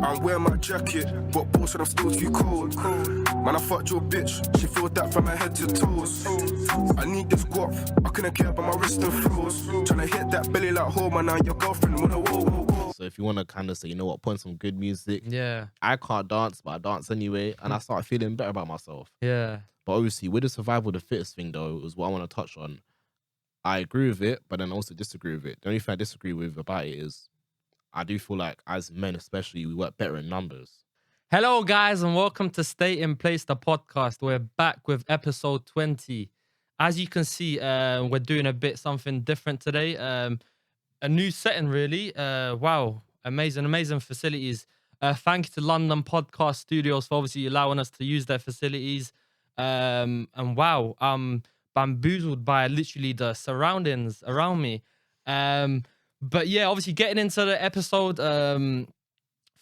I'm wearing my jacket, but bullshit, I'm still too cold. Man, I fucked your bitch, she feel that from her head to toes. I need this guap, I couldn't care about my wrist and froze. Tryna hit that belly like home, and now your girlfriend wanna whoa. So if you want to kind of say, you know what, put on some good music. Yeah. I can't dance, but I dance anyway, and I start feeling better about myself. Yeah. But obviously, with the survival of the fittest thing, though, is what I want to touch on. I agree with it, but then also disagree with it. The only thing I disagree with about it is I do feel like as men, especially, we work better in numbers. Hello, guys, and welcome to Stay in Place, the podcast. We're back with episode 20. As you can see, we're doing a bit something different today. A new setting, really. Wow, amazing facilities. Thank you to London Podcast Studios for obviously allowing us to use their facilities. And wow, I'm bamboozled by literally the surroundings around me. But yeah, obviously getting into the episode.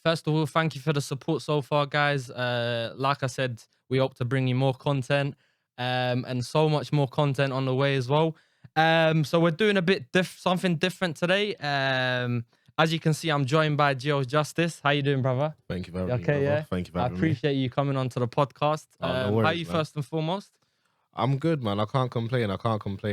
First of all, thank you for the support so far, guys. Like I said, we hope to bring you more content and so much more content on the way as well. So we're doing a bit something different today. As you can see, I'm joined by Geo Justice. How you doing, brother? Thank you for having me. Okay, yeah. Thank you for I having me. appreciate you coming onto the podcast. No worries, how are you man. first and foremost? I'm good, man. I can't complain,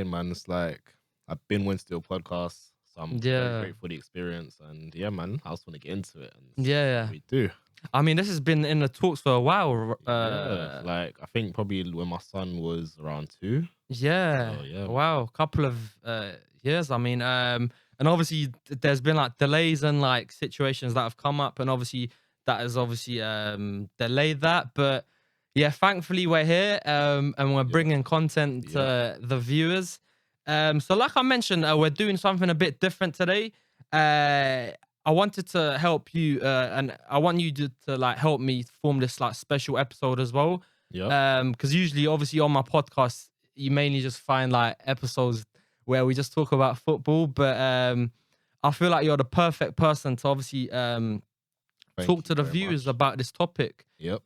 man. It's like I've been wanting to do a podcast, so I'm very grateful for the experience. And yeah, man, I just want to get into it. And Yeah. we do. I mean, this has been in the talks for a while. Yeah, like I think probably when my son was around 2. Yeah. So, yeah. Wow. Couple of years. I mean, and obviously there's been like delays and like situations that have come up, and obviously that has obviously delayed that. But yeah, thankfully we're here and we're bringing content to the viewers. So like I mentioned, we're doing something a bit different today. I wanted to help you, and I want you to like help me form this like special episode as well. Yeah. Because usually, obviously, on my podcast, you mainly just find like episodes where we just talk about football. But I feel like you're the perfect person to obviously talk to the viewers about this topic. Yep.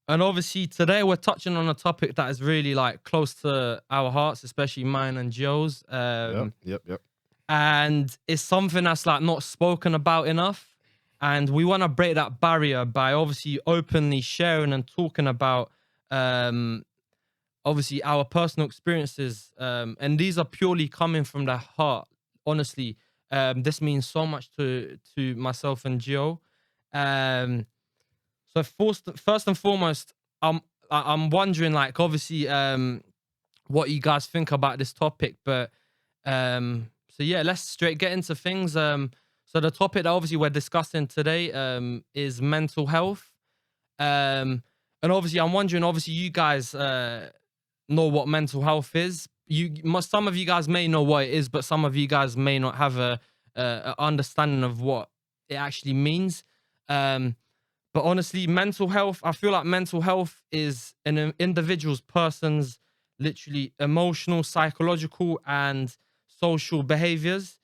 And obviously today we're touching on a topic that is really like close to our hearts, especially mine and Joe's. Yep. And it's something that's like not spoken about enough, and we want to break that barrier by obviously openly sharing and talking about obviously our personal experiences, and these are purely coming from the heart. Honestly, this means so much to myself and Gio. So first and foremost, I'm wondering, like, obviously what you guys think about this topic, but so yeah, let's straight get into things. So the topic that obviously we're discussing today is mental health. And obviously I'm wondering, obviously you guys know what mental health is. Some of you guys may know what it is, but some of you guys may not have a understanding of what it actually means. But honestly, mental health, I feel like mental health is an individual's person's literally emotional, psychological, and social behaviors.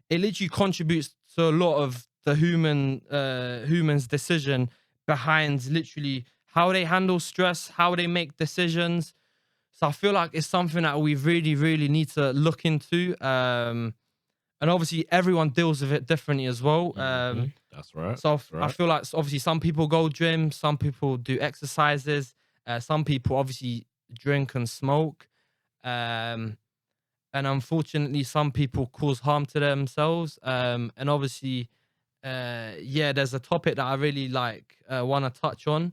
It literally contributes to a lot of the human's decision behind literally how they handle stress, how they make decisions. So I feel like it's something that we really need to look into. And obviously everyone deals with it differently as well. That's right. So That's right. I feel like obviously some people go gym, some people do exercises, some people obviously drink and smoke. And unfortunately, some people cause harm to themselves. And obviously, there's a topic that I really like want to touch on.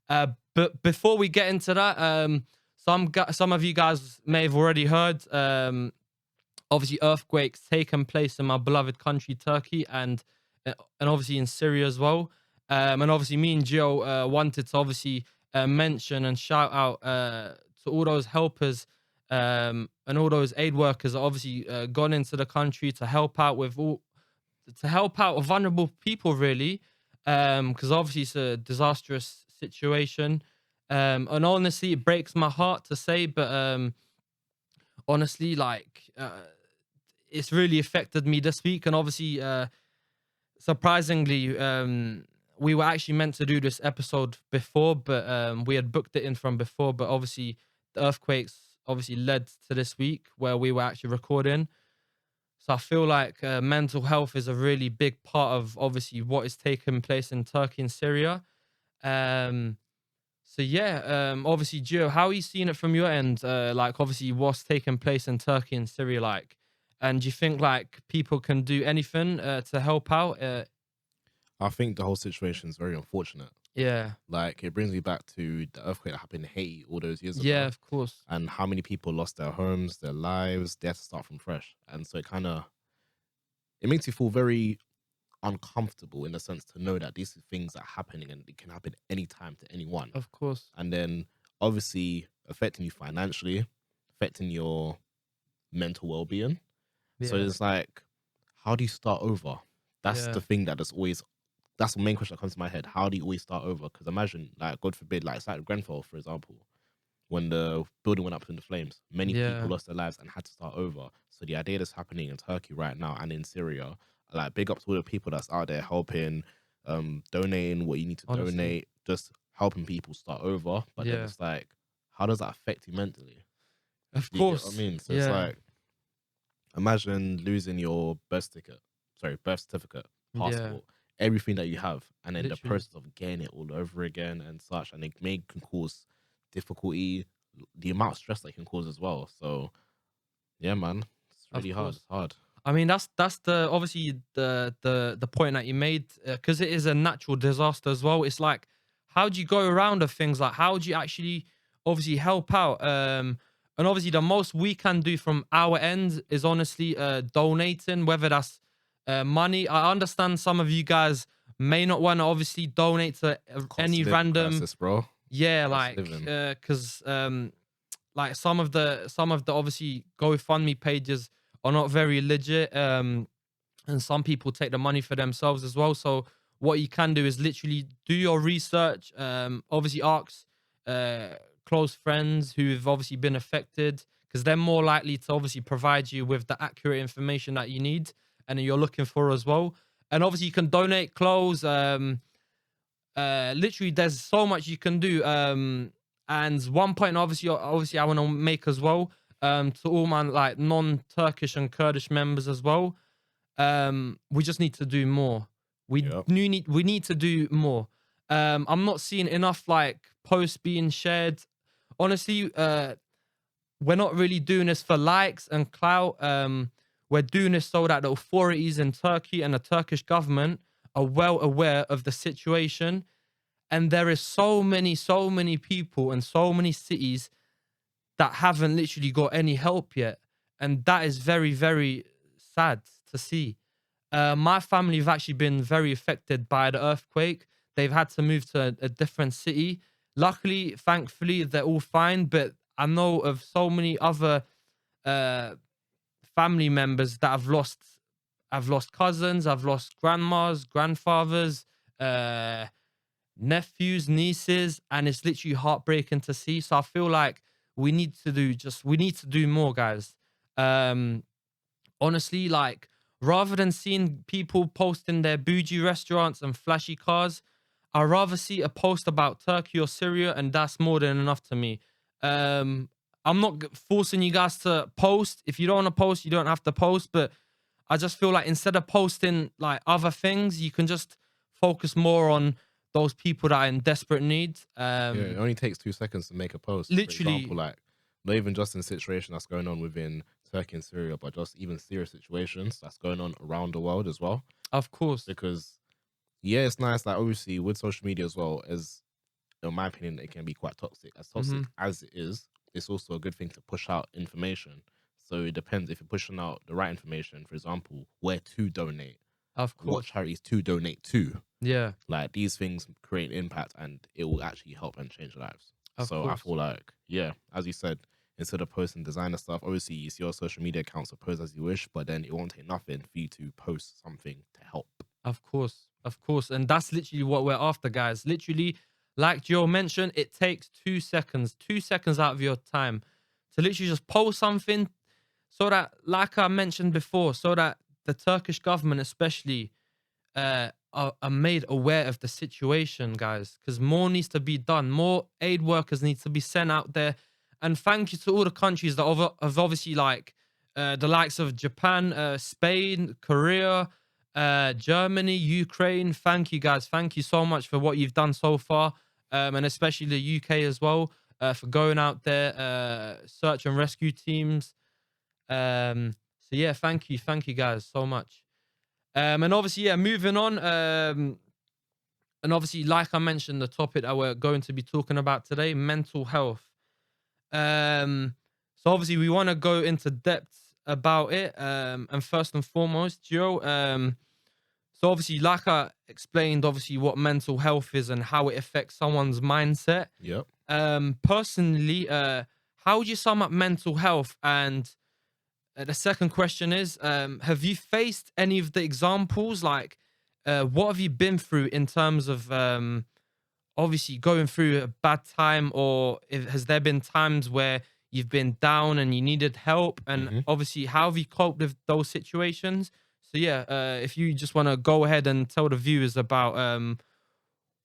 But before we get into that, some of you guys may have already heard. Obviously, earthquakes taken place in my beloved country, Turkey, and obviously in Syria as well. And obviously, me and Gio wanted to obviously mention and shout out to all those helpers. And all those aid workers are obviously gone into the country to help out vulnerable people, really, because obviously it's a disastrous situation. And honestly, it breaks my heart to say, but honestly, like it's really affected me this week. And obviously, surprisingly, we were actually meant to do this episode before, but we had booked it in from before. But obviously, the earthquakes obviously led to this week where we were actually recording. So I feel like mental health is a really big part of obviously what is taking place in Turkey and Syria. Um, so yeah, obviously, Gio, how are you seeing it from your end? Like, obviously, what's taking place in Turkey and Syria, like, and do you think like people can do anything to help out? I think the whole situation is very unfortunate. Yeah, Like, it brings me back to the earthquake that happened in Haiti all those years yeah, ago, of course, and how many people lost their homes, their lives. They had to start from fresh, and so it makes you feel very uncomfortable in the sense to know that these are things that are happening and it can happen anytime to anyone. of course, And then obviously affecting you financially, affecting your mental well-being. So yeah, it's like, how do you start over? That's yeah, the thing that's the main question that comes to my head. How do you always start over? Because imagine, like, God forbid, like it's like Grenfell, for example, when the building went up in the flames, many people yeah, lost their lives and had to start over. So the idea that's happening in Turkey right now and in Syria, like, big up to all the people that's out there helping, donating what you need to honestly, donate, just helping people start over. But then yeah, it's like, how does that affect you mentally? of Do you get what I course, mean? So it's yeah, like, imagine losing your birth certificate, yeah, passport, everything that you have, and then the literally. process of getting it all over again and such, and can cause difficulty, the amount of stress that it can cause as well. So yeah, man, it's Of really hard. course. It's hard. I mean, that's the obviously the point that you made, because it is a natural disaster as well. It's like, how do you go around of things? Like, how do you actually obviously help out? And obviously the most we can do from our end is honestly donating, whether that's money. I understand some of you guys may not want to obviously donate to Cost any of living random, crisis, bro. yeah, Cost of like living. because like some of the obviously GoFundMe pages are not very legit. And some people take the money for themselves as well. So what you can do is literally do your research. Obviously ask uh close friends who have obviously been affected, because they're more likely to obviously provide you with the accurate information that you need and that you're looking for as well. And obviously you can donate clothes. Literally there's so much you can do. And one point obviously I want to make as well, to all my like non-Turkish and Kurdish members as well, we just need to do more. Yep. We need to do more. I'm not seeing enough like posts being shared. Honestly, we're not really doing this for likes and clout. We're doing this so that the authorities in Turkey and the Turkish government are well aware of the situation. And there is so many people and so many cities that haven't literally got any help yet. And that is very, very sad to see. My family have actually been very affected by the earthquake. They've had to move to a different city. Luckily, thankfully, they're all fine. But I know of so many other uh, family members that have lost. I've lost cousins. I've lost grandmas, grandfathers, uh, nephews, nieces, and it's literally heartbreaking to see. So I feel like we need to do more, guys. Um, Honestly, like, rather than seeing people posting their bougie restaurants and flashy cars, I'd rather see a post about Turkey or Syria, and that's more than enough to me. Um, I'm not forcing you guys to post. If you don't want to post, you don't have to post. But I just feel like instead of posting like other things, you can just focus more on those people that are in desperate need. Yeah, it only takes 2 seconds to make a post. For example, Literally, like, not even just in the situation that's going on within Turkey and Syria, but just even serious situations that's going on around the world as well. of course. Because yeah, it's nice. Like, obviously with social media as well, as in my opinion, it can be quite toxic. As Hmm. toxic as it is, it's also a good thing to push out information. So it depends if you're pushing out the right information. For example, where to donate, Of what course. charities to donate to. Yeah, Like, these things create impact and it will actually help and change lives. of So I course. feel like, yeah, as you said, instead of posting designer stuff, obviously it's your social media account, so post as you wish, but then it won't take nothing for you to post something to help. Of course, of course. And that's literally what we're after, guys. Literally, like Joe mentioned, it takes 2 seconds, 2 seconds out of your time to literally just post something so that, like I mentioned before, so that the Turkish government, especially, are made aware of the situation, guys. Because more needs to be done. More aid workers need to be sent out there. And thank you to all the countries that have obviously like the likes of Japan, Spain, Korea, Germany, Ukraine. Thank you guys. Thank you so much for what you've done so far, and especially the UK as well, for going out there, search and rescue teams. So yeah, thank you guys so much. And obviously, yeah, moving on. And obviously, like I mentioned, the topic that we're going to be talking about today, mental health. So obviously we want to go into depth about it. And first and foremost, Joe, so obviously, like I explained, obviously what mental health is and how it affects someone's mindset. Yep. Personally, how would you sum up mental health? And the second question is, have you faced any of the examples? Like, what have you been through in terms of obviously going through a bad time, or has there been times where you've been down and you needed help? And Hmm. obviously, how have you coped with those situations? So yeah, if you just want to go ahead and tell the viewers about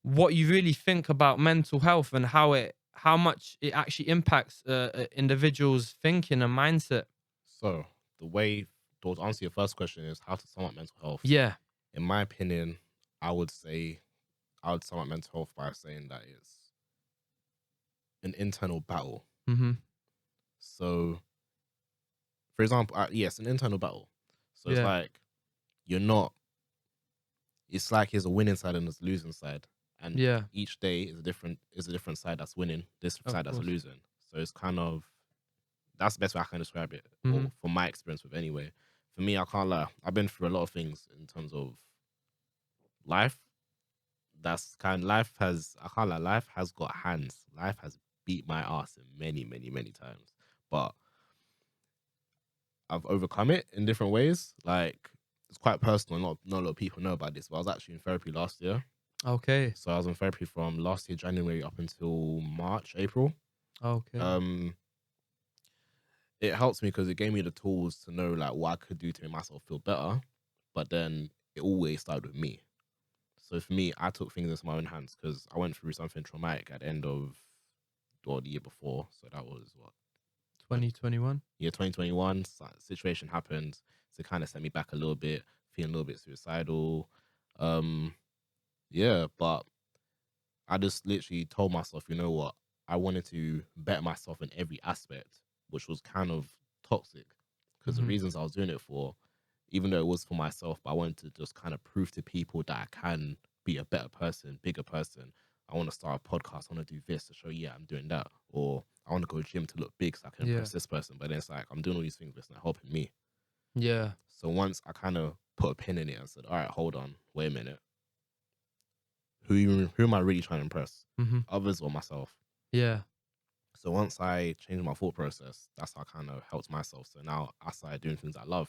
what you really think about mental health and how much it actually impacts individuals' thinking and mindset. So the way to answer your first question is how to sum up mental health. Yeah. In my opinion, I would sum up mental health by saying that it's an internal battle. Mm-hmm. So, for example, yes, an internal battle. So it's Yeah. like you're not. It's like there's a winning side and there's a losing side, and Yeah. each day is a different side that's winning, this Of side that's course. losing. So it's kind of that's the best way I can describe it, Mm-hmm. or from my experience with anyway. For me, I can't lie. I've been through a lot of things in terms of life. Life has I can't lie. Life has got hands. Life has beat my ass in many, many, many times, but I've overcome it in different ways. Like it's quite personal. Not a lot of people know about this, but I was actually in therapy last year. Okay. So I was in therapy from last year January up until March, April. Okay. Um, it helps me because it gave me the tools to know like what I could do to make myself feel better. But then it always started with me. So for me, I took things into my own hands because I went through something traumatic at the end of or the year before. So that was what 2021. year 2021. Situation happened to kind of set me back a little bit, feeling a little bit suicidal. Um, yeah, but I just literally told myself, you know what? I wanted to better myself in every aspect, which was kind of toxic because the Mm-hmm. reasons I was doing it for, even though it was for myself, but I wanted to just kind of prove to people that I can be a better person, bigger person. I want to start a podcast. I want to do this to show, yeah, I'm doing that. Or I want to go gym to look big so I can Yeah. impress this person. But then it's like, I'm doing all these things, but it's not helping me. Yeah. So once I kind of put a pin in it and said, all right, hold on, wait a minute. Who am I really trying to impress? Mm-hmm. Others or myself? Yeah. So once I changed my thought process, that's how I kind of helped myself. So now I started doing things I love.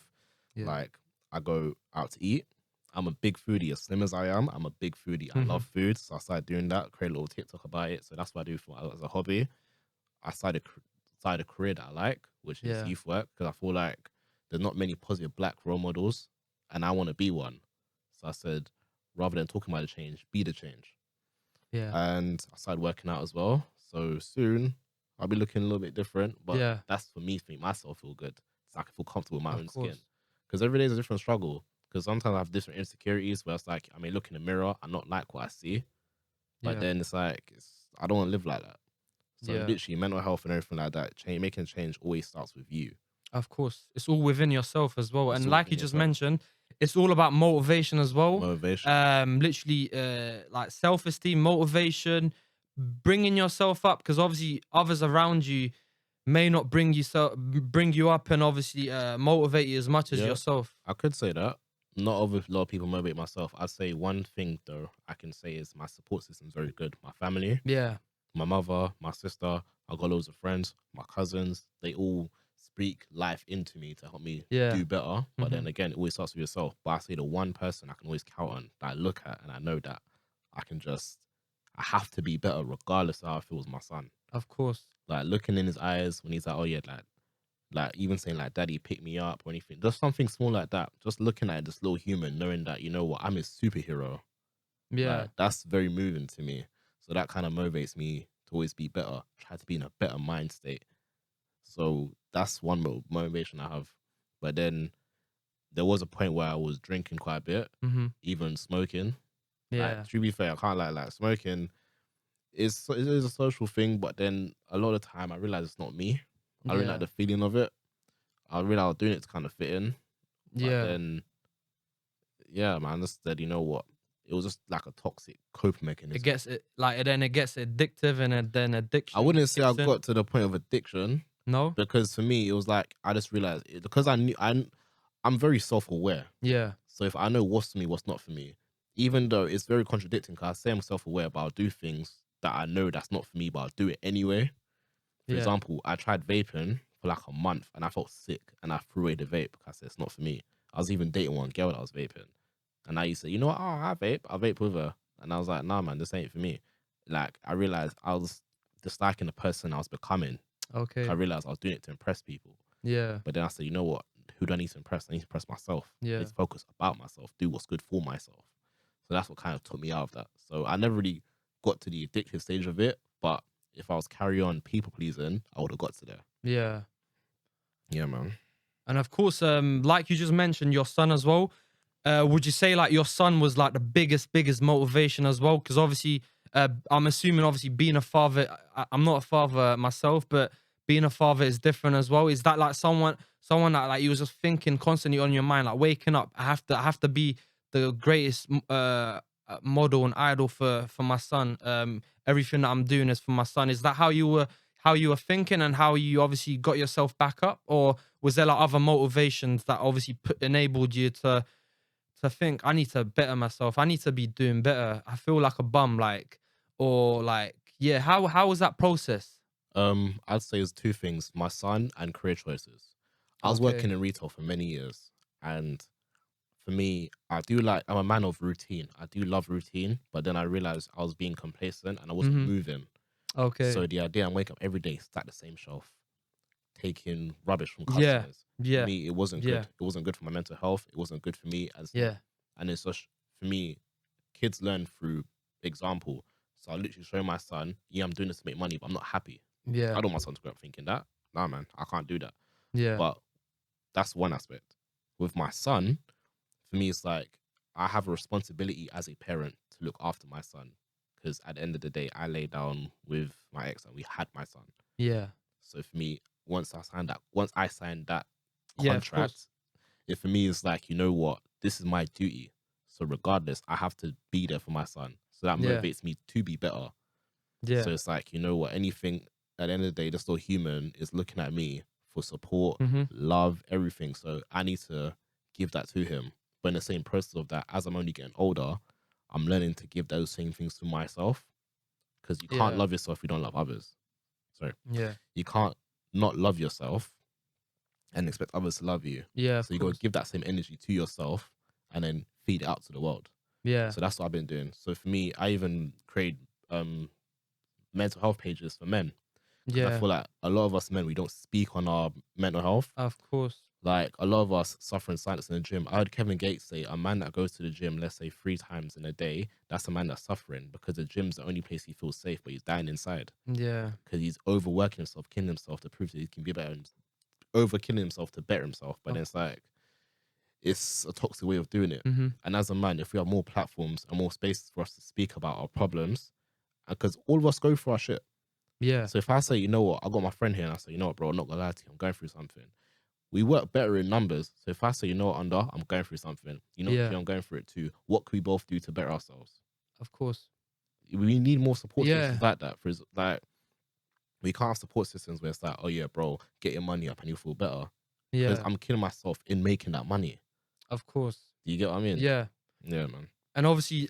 Yeah. Like I go out to eat. I'm a big foodie. As slim as I am, I'm a big foodie. I Mhm. love food. So I started doing that, create a little TikTok about it. So that's what I do as a hobby. I started a career that I like, which is Yeah. youth work, because I feel like there's not many positive black role models and I want to be one. So I said, rather than talking about the change, be the change. Yeah. And I started working out as well. So soon I'll be looking a little bit different, but Yeah. that's for me to make myself feel good. So I can feel comfortable in my Of own skin. course. Because every day is a different struggle. Because sometimes I have different insecurities where it's like I may look in the mirror and not like what I see, but Yeah. then it's like I don't want to live like that. So Yeah. literally, mental health and everything like that, making a change always starts with you. Of course. It's all within yourself as well. It's And all like you within just yourself. mentioned, it's all about motivation as well. Motivation. Literally, like self-esteem, motivation, bringing yourself up, because obviously others around you may not bring you up and obviously motivate you as much as Yeah. yourself. I could say that. Not a lot of people motivate myself. I'd say one thing though I can say is my support system is very good. My family, Yeah. my mother, my sister, I got loads of friends, my cousins, they all speak life into me to help me Yeah. do better. But Mhm. then again, it always starts with yourself. But I say the one person I can always count on that I look at and I know that I have to be better regardless of how I feel with my son. Of course. Like looking in his eyes when he's like, oh yeah, like even saying like daddy pick me up or anything. Just something small like that. Just looking at this little human, knowing that, you know what, I'm his superhero. Yeah. Like, that's very moving to me. So that kind of motivates me to always be better, try to be in a better mind state. So that's one motivation I have. But then there was a point where I was drinking quite a bit, Mm-hmm. even smoking. Yeah. Like, to be fair, I can't lie. Like, smoking it is a social thing, but then a lot of the time I realize it's not me. I don't like Yeah. the feeling of it. I realize I was doing it to kind of fit in, but Yeah. then yeah, man, I just said, you know what? It was just like a toxic coping mechanism. It gets it like then it gets addictive, and then addiction. I wouldn't say I kicks in. got to the point of addiction No. because for me it was like I just realized because I'm very self aware. Yeah. So if I know what's for me, what's not for me, even though it's very contradicting, because I say I'm self aware, but I'll do things that I know that's not for me, but I'll do it anyway. For Yeah. example, I tried vaping for like a month and I felt sick and I threw away the vape because I said it's not for me. I was even dating one girl that was vaping. And I used to say, you know what, I vape with her. And I was like, nah, man, this ain't for me. Like, I realized I was disliking the person I was becoming. Okay. I realized I was doing it to impress people. Yeah. But then I said, you know what, who do I need to impress? I need to impress myself. I Yeah. need to focus about myself, do what's good for myself. So that's what kind of took me out of that. So I never really got to the addictive stage of it. But if I was carry on people pleasing, I would have got to there. Yeah. Yeah, man. And of course, like you just mentioned, your son as well. Would you say like your son was like the biggest motivation as well? Because obviously, I'm assuming obviously being a father, I'm not a father myself, but being a father is different as well. Is that like someone that like you was just thinking constantly on your mind, like waking up, I have to be the greatest model and idol for my son. Everything that I'm doing is for my son. Is that how you were thinking and how you obviously got yourself back up, or was there like other motivations that obviously enabled you to think I need to better myself, I need to be doing better, I feel like a bum, like, or like, yeah, how was that process? I'd say it's two things: my son and career choices. I was Okay. working in retail for many years, and for me, I'm a man of routine. I do love routine, but then I realized I was being complacent and I wasn't Mm-hmm. moving. Okay. So the idea I'm waking up every day, stack the same shelf, taking rubbish from Yeah. customers. For Yeah. me, it wasn't Yeah. good. It wasn't good for my mental health. It wasn't good for me as Yeah. and it's just for me, kids learn through example. So I literally show my son, yeah, I'm doing this to make money, but I'm not happy. I Yeah. don't want my son to grow up thinking that. Nah, man, I can't do that. Yeah. But that's one aspect. With my son, for me, it's like I have a responsibility as a parent to look after my son. Because at the end of the day, I lay down with my ex and we had my son. Yeah. So for me, once I signed that Yeah, of contract, course. it for me is like, you know what, this is my duty. So regardless, I have to be there for my son. So that Yeah. motivates me to be better. Yeah. So it's like, you know what, anything at the end of the day, this little human is looking at me for support, Mm-hmm. love, everything. So I need to give that to him. But in the same process of that, as I'm only getting older, I'm learning to give those same things to myself. Because you can't Yeah. love yourself if you don't love others. Sorry. Yeah. You can't not love yourself and expect others to love you. Yeah, So of you got to course. give that same energy to yourself and then feed it out to the world. Yeah. So that's what I've been doing. So for me, I even create mental health pages for men. Because I Yeah. feel like a lot of us men, we don't speak on our mental health. Of course. Like a lot of us suffer in silence in the gym. I heard Kevin Gates say a man that goes to the gym, let's say 3 times in a day, that's a man that's suffering because the gym's the only place he feels safe, but he's dying inside Yeah. because he's overworking himself, killing himself to prove that he can be better, over killing himself to better himself. But Of then it's like, it's a toxic way of doing it. Mm-hmm. And as a man, if we have more platforms and more spaces for us to speak about our problems, because all of us go through our shit. Yeah. So if I say, you know what, I got my friend here, and I say, you know what, bro, I'm not gonna lie to you, I'm going through something. We work better in numbers. So if I say, you know what, Under, I'm going through something, you know, Yeah. I'm going through it too. What can we both do to better ourselves? Of course. We need more support Yeah. systems like that. Like, we can't have support systems where it's like, oh yeah, bro, get your money up and you'll feel better. Because Yeah. I'm killing myself in making that money. Of course. Do you get what I mean? Yeah. Yeah, man. And obviously,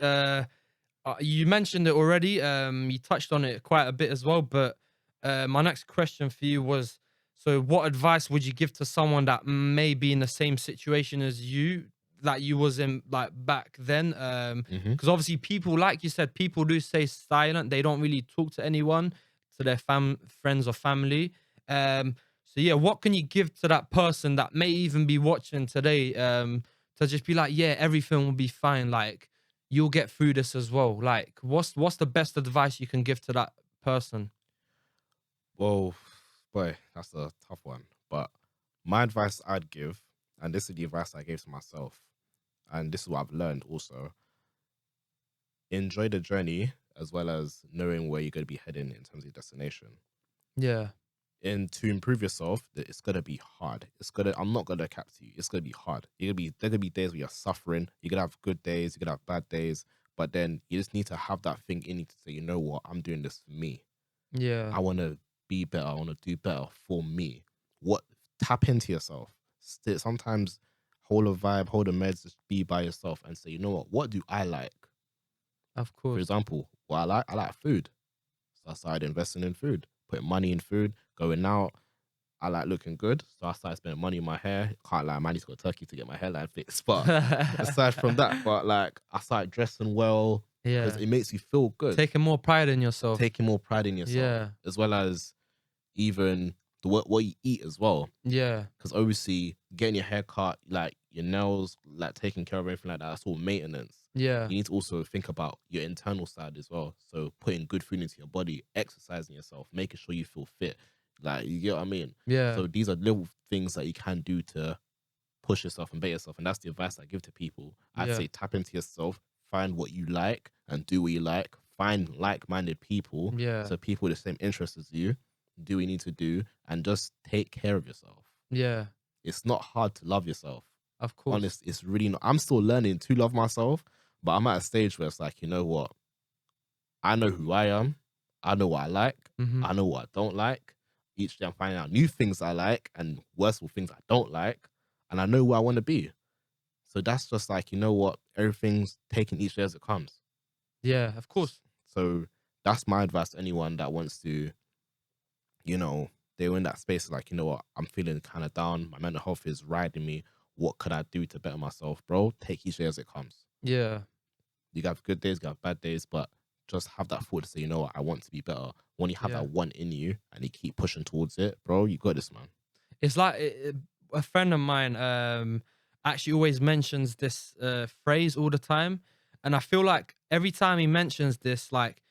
you mentioned it already. You touched on it quite a bit as well. But my next question for you was: so, what advice would you give to someone that may be in the same situation as you, that you was in, like back then? Mm-hmm. Because obviously, people, like you said, people do stay silent. They don't really talk to anyone, to their friends or family. So yeah, what can you give to that person that may even be watching today? To just be like, yeah, everything will be fine. Like, you'll get through this as well. Like, what's the best advice you can give to that person? Well, boy, that's a tough one. But my advice I'd give and this is the advice I gave to myself, and this is what I've learned also. Enjoy the journey as well as knowing where you're going to be heading in terms of your destination. Yeah. And to improve yourself, it's gonna be hard. I'm not gonna cap to you. It's gonna be hard. There gonna be days where you're suffering. You're gonna have good days. You're gonna have bad days. But then you just need to have that thing in you to say, you know what, I'm doing this for me. Yeah. I want to be better. I want to do better for me. Tap into yourself. Sometimes hold a vibe, hold a meds, just be by yourself and say, you know what do I like? Of For course. example, what I like food. So I started investing in food, putting money in food, going out. I like looking good, so I started spending money on my hair. Can't lie, man, I need to go to Turkey to get my hairline fixed. But aside from that, like I started dressing well because Yeah. it makes you feel good. Taking more pride in yourself. Taking more pride in yourself, Yeah. as well as even what you eat as well. Yeah. Because obviously, getting your hair cut, like your nails, like taking care of everything like that, that's all maintenance. Yeah. You need to also think about your internal side as well. So putting good food into your body, exercising yourself, making sure you feel fit. Like, you get what I mean? Yeah. So these are little things that you can do to push yourself and better yourself. And that's the advice I give to people. I'd Yeah. say tap into yourself, find what you like and do what you like. Find like-minded people. Yeah. So people with the same interests as you. Do what you need to do and just take care of yourself. Yeah. It's not hard to love yourself. Of course. Honest, it's really not. I'm still learning to love myself, but I'm at a stage where it's like, you know what? I know who I am. I know what I like. Mhm. I know what I don't like. Each day I'm finding out new things I like and worstful things I don't like. And I know where I want to be. So that's just like, you know what? Everything's taking each day as it comes. Yeah, of course. So that's my advice to anyone that wants to, they're in that space like, you know what? I'm feeling kind of down. My mental health is riding me. What could I do to better myself? Bro, take each day as it comes. Yeah. You got good days, you got bad days, but just have that thought to say, you know what, I want to be better. When you have Yeah. that one in you and you keep pushing towards it, bro, you got this, man. It's like a friend of mine actually always mentions this phrase all the time, and I feel like every time he mentions this, like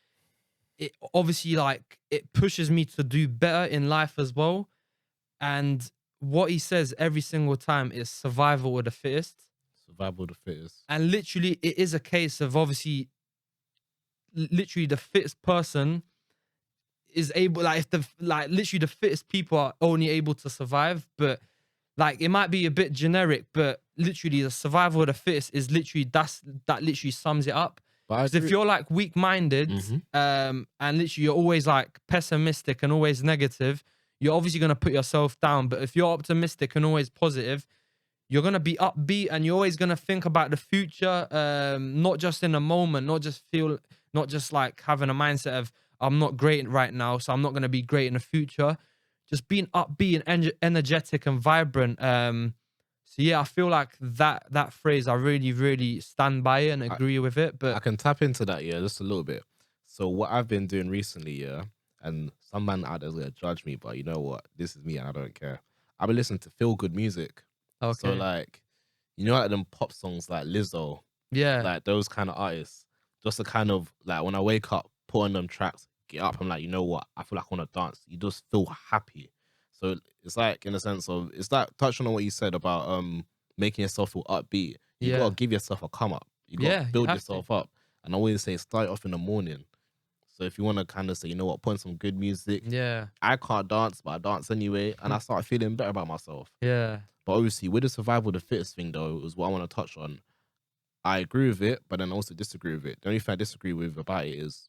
it obviously like it pushes me to do better in life as well. And what he says every single time is survival of the fittest. Survival of the fittest. And literally, it is a case of obviously, literally the fittest person is able, like if literally the fittest people are only able to survive, but like it might be a bit generic, but literally the survival of the fittest is literally that literally sums it up. Because if you're like weak-minded, and literally you're always like pessimistic and always negative, you're obviously gonna put yourself down. But if you're optimistic and always positive, you're gonna be upbeat and you're always gonna think about the future, not just in the moment, not just like having a mindset of I'm not great right now, so I'm not gonna be great in the future. Just being upbeat and energetic and vibrant. So yeah, I feel like that phrase, I really, really stand by it and agree with it. But I can tap into that, yeah, just a little bit. So what I've been doing recently, yeah, and some man out there's gonna judge me, but you know what? This is me and I don't care. I've been listening to feel good music. okay, So like, like them pop songs like Lizzo, yeah, like those kind of artists. Just to kind of like when I wake up, put on them tracks, get up, I'm like, you know what? I feel like I want to dance. You just feel happy. So it's like in a sense of it's like touching on what you said about making yourself feel upbeat. You Yeah. gotta give yourself a come up. You gotta Yeah, you build have yourself up. And I always say start off in the morning. So if you want to kind of say, you know what, put on some good music. yeah, I can't dance, but I dance anyway, and I start feeling better about myself. yeah, But obviously, with the survival of the fittest thing, though, is what I want to touch on. I agree with it, but then also disagree with it. The only thing I disagree with about it is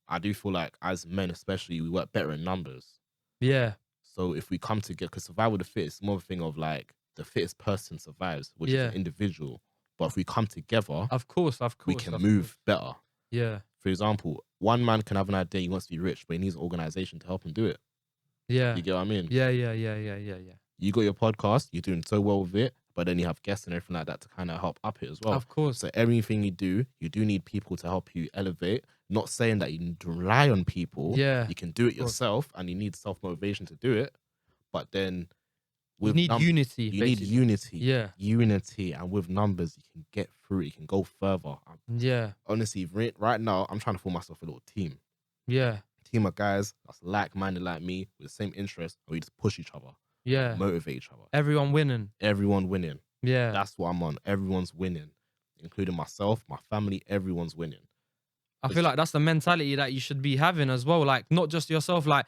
I do feel like as men, especially, we work better in numbers. yeah, So if we come together, because survival of the fittest is more of a thing of like the fittest person survives, which is Yeah. an individual. But if we come together, of course, we can move better. Yeah, For example, one man can have an idea, he wants to be rich, but he needs an organization to help him do it. yeah, You get what I mean? yeah. You got your podcast, you're doing so well with it, but then you have guests and everything like that to kind of help up it as well. Of course. So everything you do need people to help you elevate. Not saying that you need to rely on people. Yeah, You can do it course. yourself and you need self-motivation to do it. But then You need unity. you need basically. unity. Yeah, Unity. And with numbers, you can get through it. You can go further. yeah, Honestly, right now, I'm trying to form myself a little team. yeah, Team of guys that's like-minded like me with the same interests, and we just push each other. Yeah. motivate each other. Everyone winning. Everyone winning. Yeah. That's what I'm on. Everyone's winning, including myself, my family. Everyone's winning. I feel like that's the mentality that you should be having as well. Like, not just yourself. Like,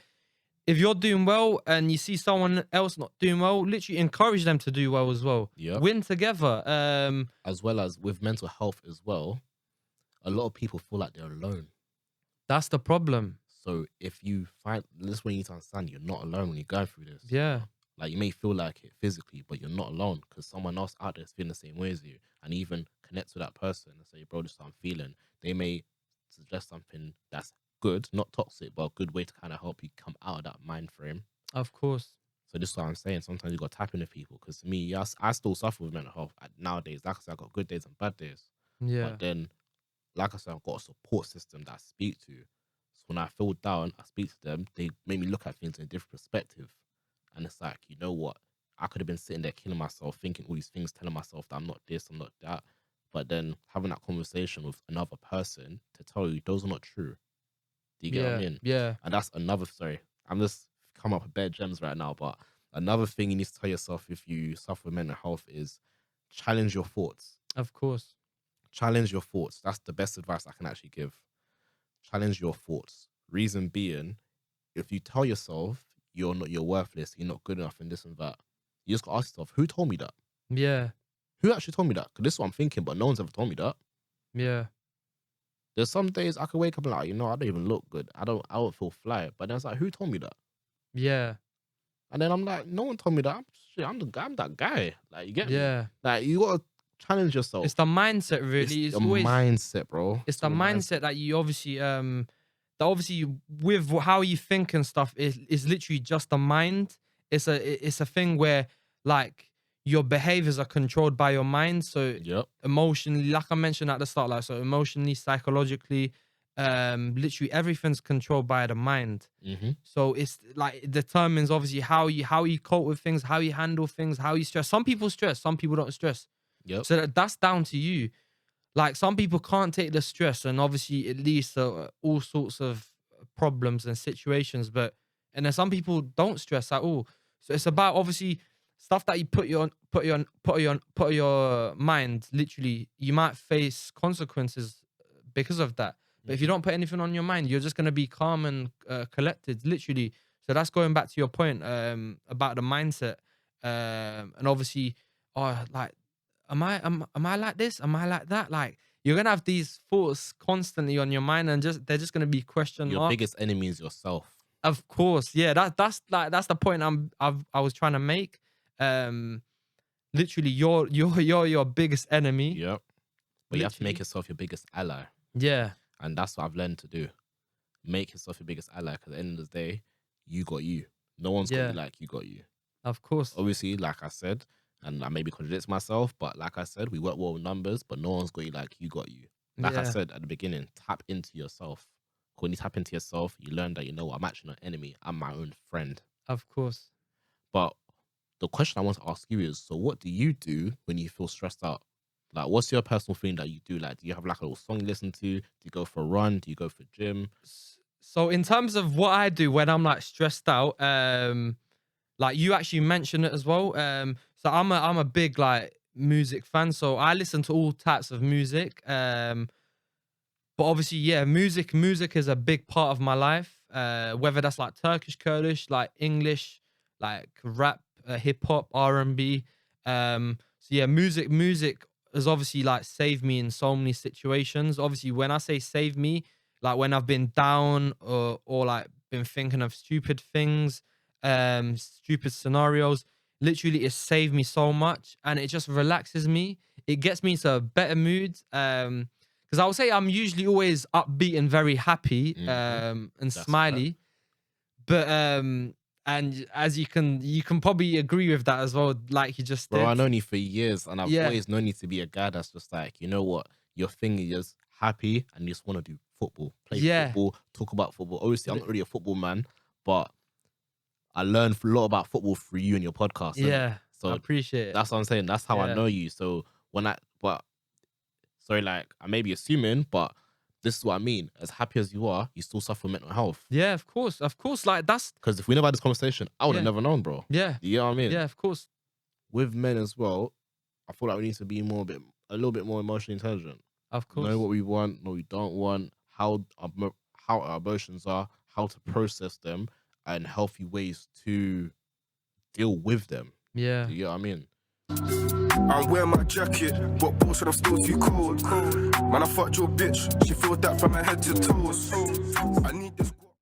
if you're doing well and you see someone else not doing well, literally encourage them to do well as well. Yep. Win together. As well as with mental health as well, a lot of people feel like they're alone. That's the problem. So if you find this, is when you need to understand you're not alone when you're going through this. Yeah. Like, you may feel like it physically, but you're not alone, because someone else out there is feeling the same way as you, and even connect to that person and say, bro, this is how I'm feeling. They may suggest something that's good, not toxic, but a good way to kind of help you come out of that mind frame. Of course. So this is what I'm saying. Sometimes you got to tap into people, because to me, yes, I still suffer with mental health nowadays. Like I said, I got good days and bad days. Yeah. But then, like I said, I've got a support system that I speak to. So when I feel down, I speak to them. They make me look at things in a different perspective. And it's like, you know what? I could have been sitting there killing myself, thinking all these things, telling myself that I'm not this, I'm not that. But then having that conversation with another person to tell you those are not true. Do you get what I mean? Yeah. And that's another, sorry, I'm just come up with bare gems right now. But another thing you need to tell yourself if you suffer with mental health is challenge your thoughts. Of course. Challenge your thoughts. That's the best advice I can actually give. Challenge your thoughts. Reason being, if you tell yourself you're worthless, you're not good enough, and this and that, you just gotta ask yourself, who told me that? Yeah. Who actually told me that? Because this is what I'm thinking, but no one's ever told me that. Yeah. There's some days I could wake up and like, I don't even look good. I don't feel fly. But then it's like, who told me that? Yeah. And then I'm like, no one told me that. I'm that guy. Like, you get me? Yeah. Like, you gotta challenge yourself. It's the mindset, really. It's It's the always mindset, bro. it's the mindset that you obviously that obviously with how you think and stuff is literally just the mind. It's a thing where like your behaviors are controlled by your mind. So Yep. emotionally, like I mentioned at the start, like so emotionally, psychologically, literally everything's controlled by the mind. Mm-hmm. So it's like it determines obviously how you cope with things, how you handle things, how you stress. Some people stress, some people don't stress. Yep. So that's down to you. Like some people can't take the stress, and obviously it leads to all sorts of problems and situations. And then some people don't stress at all. So it's about obviously stuff that you put your mind. Literally, you might face consequences because of that. But if you don't put anything on your mind, you're just gonna be calm and collected. Literally. So that's going back to your point about the mindset, and obviously, like. Am I like this? Am I like that? Like you're gonna have these thoughts constantly on your mind, and they're just gonna be question Your mark. biggest enemy is yourself. Of course, yeah. That's the point I was trying to make. Literally, you're your biggest enemy. Yep. But you have to Literally. make yourself your biggest ally. Yeah, And that's what I've learned to do. Make yourself your biggest ally, because at the end of the day, you got you. No one's got Yeah. you like you got you. of course. Obviously, like I said, and I maybe contradict myself, but like I said, we work well with numbers, but no one's got you like you got you. Like I Yeah. said at the beginning, tap into yourself. When you tap into yourself, you learn that, I'm actually not an enemy. I'm my own friend. Of course. But the question I want to ask you is, so what do you do when you feel stressed out? Like, what's your personal thing that you do? Like, do you have like a little song you listen to? Do you go for a run? Do you go for gym? So in terms of what I do when I'm like stressed out, like you actually mentioned it as well. So I'm a big like music fan, so I listen to all types of music. But obviously, yeah, music is a big part of my life. Whether that's like Turkish, Kurdish, like English, like rap, hip hop, R&B. So yeah, music has obviously like saved me in so many situations. Obviously, when I say save me, like when I've been down or like been thinking of stupid things, stupid scenarios, literally it saved me so much, and it just relaxes me. It gets me into a better mood. Because I would say I'm usually always upbeat and very happy, and smiley. But and as you can probably agree with that as well, like you just did. Bro, I've known you for years, and I've Yeah. always known you to be a guy that's just like, you know what, your thing is just happy and you just want to do football, play Yeah. football, talk about football. Obviously, I'm not really a football man, but I learned a lot about football through you and your podcast. innit? Yeah, So I appreciate it. that's what I'm saying. That's how I Yeah. know you. So sorry, like I may be assuming, but this is what I mean. As happy as you are, you still suffer mental health. Yeah, of course. Like that's Because if we never had this conversation, I would have Yeah. never known, bro. yeah, You know what I mean? yeah, of course. With men as well, I feel like we need to be a little bit more emotionally intelligent. Of course. Know what we want, what we don't want, how our emotions are, how to process them, and healthy ways to deal with them. Yeah. You know what I mean? I'm wearing my jacket, but bullshit, I'm still too cold. Man, I fucked your bitch, she feels that from her head to toes. I need this.